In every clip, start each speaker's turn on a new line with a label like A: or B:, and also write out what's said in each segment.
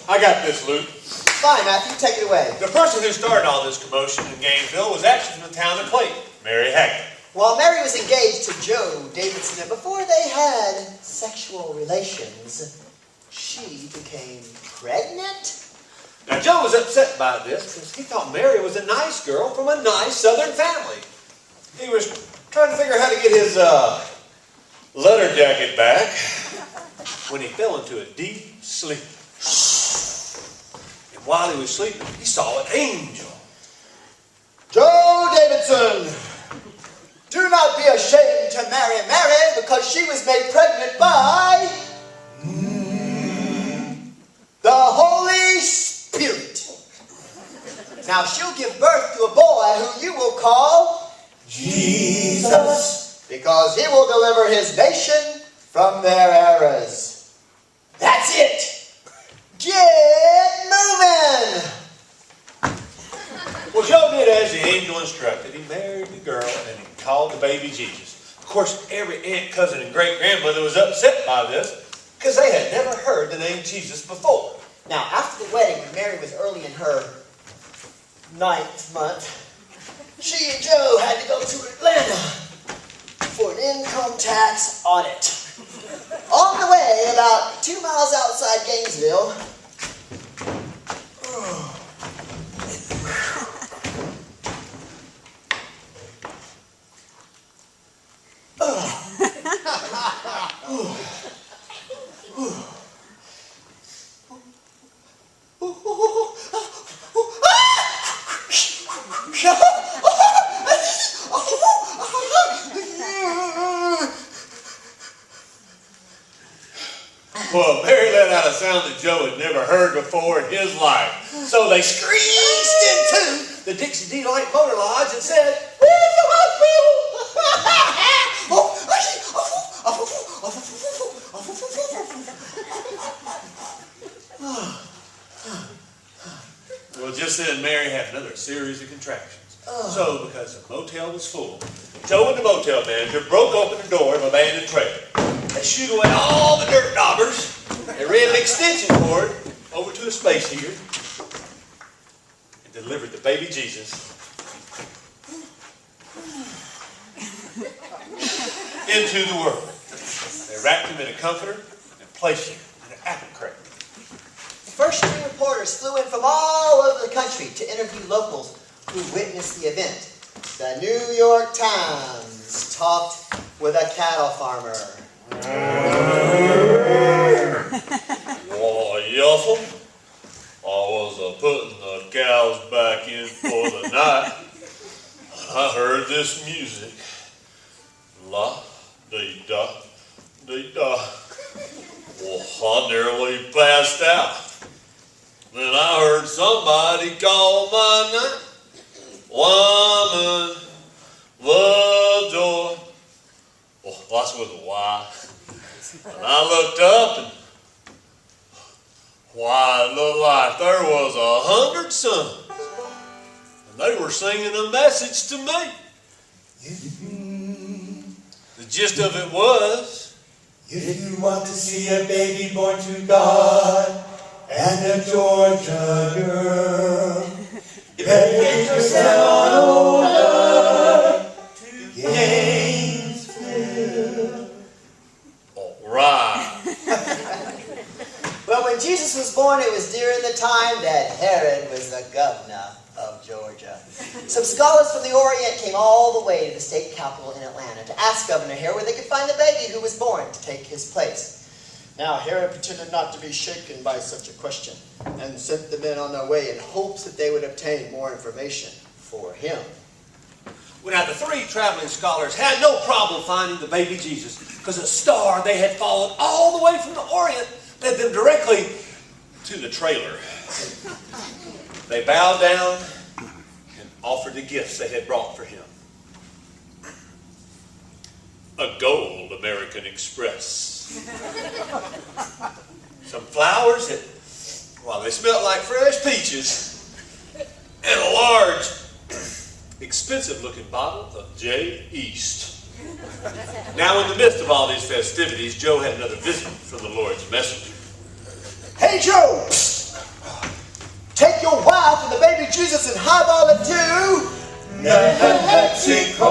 A: I got this, Luke.
B: Fine, Matthew, take it away.
A: The person who started all this commotion in Gainesville was actually from the town of Clayton, Mary Haggard.
B: While Mary was engaged to Joe Davidson, and before they had sexual relations, she became pregnant?
A: Now, Joe was upset by this because he thought Mary was a nice girl from a nice southern family. He was trying to figure out how to get his leather jacket back when he fell into a deep sleep. And while he was sleeping, he saw an angel.
B: Joe Davidson, do not be ashamed to marry Mary because she was made pregnant by the Holy Spirit. Now she'll give birth to a boy who you will call Jesus, because he will deliver his nation from their errors. That's it. Get moving.
A: Well, Joe did as the angel instructed. He married the girl and he called the baby Jesus. Of course, every aunt, cousin, and great-grandmother was upset by this because they had never heard the name Jesus before.
B: Now, after the wedding, when Mary was early in her 9th month, she and Joe had to go to Atlanta for an income tax audit. On the way, about 2 miles outside Gainesville,
A: Well, Mary let out a sound that Joe had never heard before in his life. So they screeched into the Dixie Delight Motor Lodge and said, "Where's the hospital?" Well, just then Mary had another series of contractions. So, because the motel was full, Joe and the motel manager broke open the door of an abandoned trailer. They shooed away all the dirt daubers. They ran an extension cord over to a space heater and delivered the baby Jesus into the world. They wrapped him in a comforter and placed him in an apple crate.
B: The first 3 reporters flew in from all over the country to interview locals who witnessed the event. The New York Times talked with a cattle farmer.
A: Why, yussum, I was putting the cows back in for the night. I heard this music. La-dee-da, dee-da. Well, I nearly passed out. Then I heard somebody call my name. Woman, the door. Well, that's with a Y. And I looked up and why, it looked like there was 100 sons. And they were singing a message to me. The gist of it was,
C: if you want to see a baby born to God and a Georgia girl, you better get yourself on over to Gainesville.
A: all right.
B: Well, when Jesus was born, it was during the time that Herod was the governor of Georgia. Some scholars from the Orient came all the way to the state capital in Atlanta to ask Governor Herod where they could find the baby who was born to take his place. Now, Herod pretended not to be shaken by such a question and sent the men on their way in hopes that they would obtain more information for him.
A: Well, now, the 3 traveling scholars had no problem finding the baby Jesus because a star they had followed all the way from the Orient led them directly to the trailer. They bowed down and offered the gifts they had brought for him. A gold American Express. Some flowers that, well, they smelled like fresh peaches. And a large, expensive-looking bottle of J. East. Now, in the midst of all these festivities, Joe had another visit from the Lord's messenger.
B: Hey, Joe! Take your wife and the baby Jesus and highball it to
C: Mexico.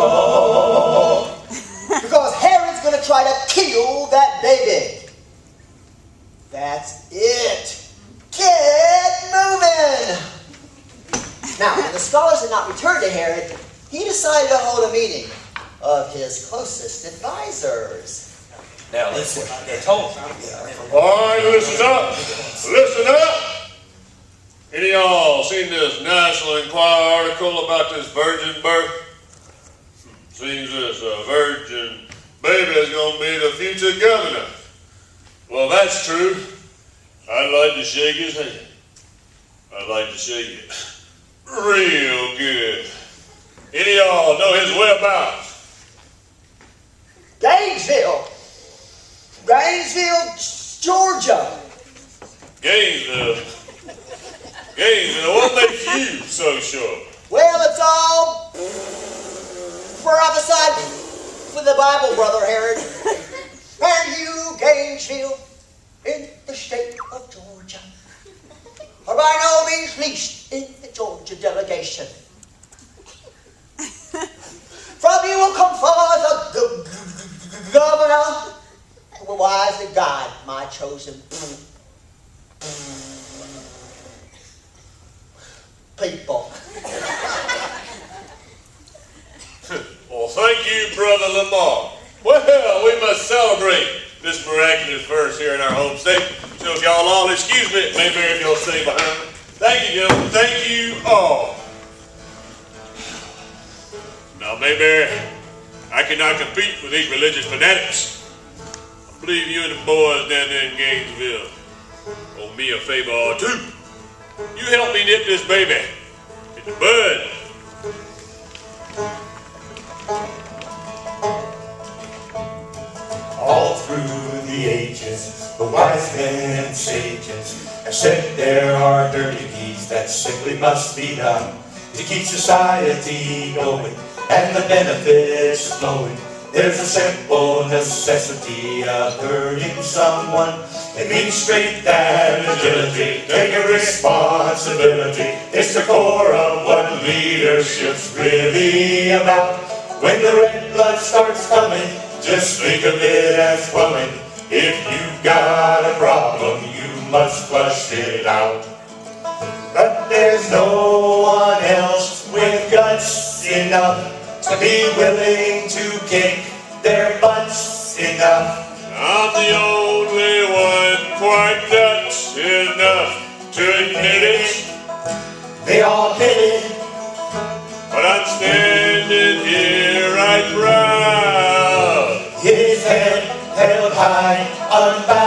B: because Herod's going to try to kill that baby. That's it. Get moving! Now, when the scholars had not returned to Herod, he decided to hold a meeting of his closest advisors.
D: Now listen, they're told.
A: All right, listen up. Listen up. Any of y'all seen this National Enquirer article about this virgin birth? Seems this virgin baby is going to be the future governor. Well, that's true. I'd like to shake his hand. I'd like to shake it real good. Any of y'all know his whereabouts?
B: Gainesville, Georgia.
A: Gainesville. What makes you so sure?
B: Well, it's all prophesied with the Bible, Brother Herod. And you, Gainesville, in the state of Georgia, are by no means least in the Georgia delegation. From you will come forth the governor who will wisely guide my chosen people.
A: Well, thank you, Brother Lamar. Well, we must celebrate this miraculous verse here in our home state. So if y'all all excuse me, maybe if you'll stay behind me. Thank you, gentlemen. Thank you all. Now, maybe I cannot compete with these religious fanatics. I believe you and the boys down there in Gainesville owe me a favor or two. You help me nip this baby in the bud.
C: All through the ages, the wise men and sages have said there are dirty deeds that simply must be done to keep society going and the benefits flowing. There's a simple necessity of hurting someone. It means strength and agility, taking responsibility. It's the core of what leadership's really about. When the red blood starts coming, just think of it as plumbing. If you've got a problem, you must flush it out. But there's no one else with guts enough to be willing to kick their butts enough.
A: I'm the only one quite nuts enough to admit it.
C: They all did it.
A: But I'm standing here right proud.
C: His head held high, unbound.